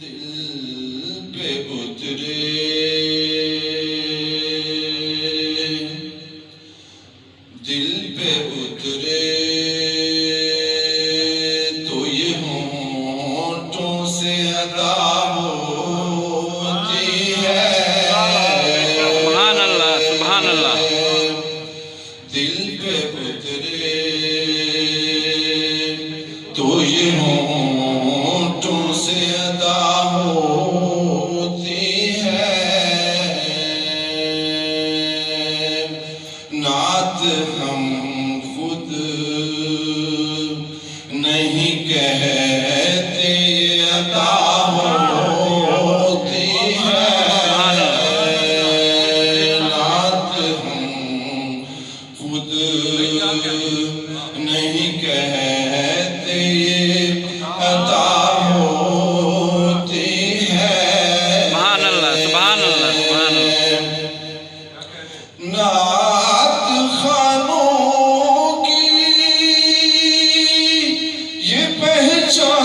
دل پہ اترے تو یہ ہونٹوں سے ادا ہوتی ہے۔ سبحان اللہ، سبحان اللہ۔ دل پہ اترے تو یہ ہونٹوں سے ادا ہوتی ہے۔ نعت ہم خود نہیں کہتے، یہ عطا ہوتی ہے۔ نعت ہم خود نہیں کہتے، یہ عطا ہوتی ہے۔ سبحان اللہ، سبحان اللہ، سبحان اللہ۔ نعت خوانوں کی یہ پہچان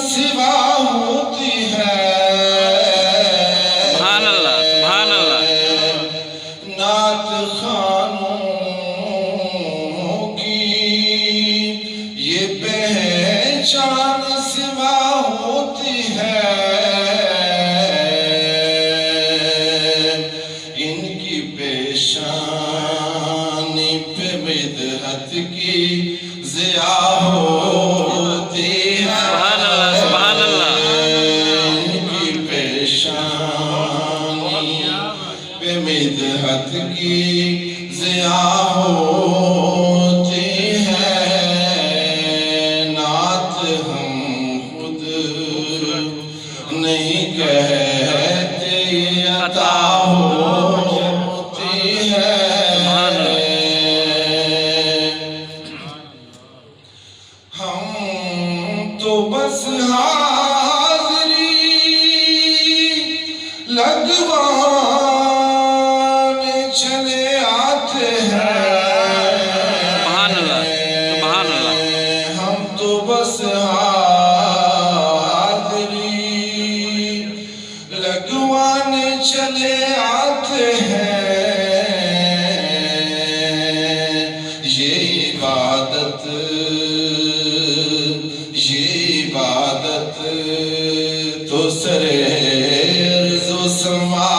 سوا ہوتی ہے۔ سبحان اللہ، سبحان اللہ۔ نعت خوانوں کی یہ پہچان سوا ہوتی ہے۔ ان کی پیشانی پہ مدحت کی ضیاء ہوتی ہے۔ سبحان اللہ، سبحان اللہ۔ ان کی پیشانی پہ مدحت کی ضیاء ہوتی ہے۔ نعت ہم خود نہیں کہتے، یہ عطا ہوتی ہے۔ ہم تو بس حاضری لگوانے چلے آتے ہیں۔ سبحان اللہ، سبحان اللہ۔ ہم تو بس حاضری لگوانے چلے آتے ہیں۔ یہ عبادت تو سرے عرض و سما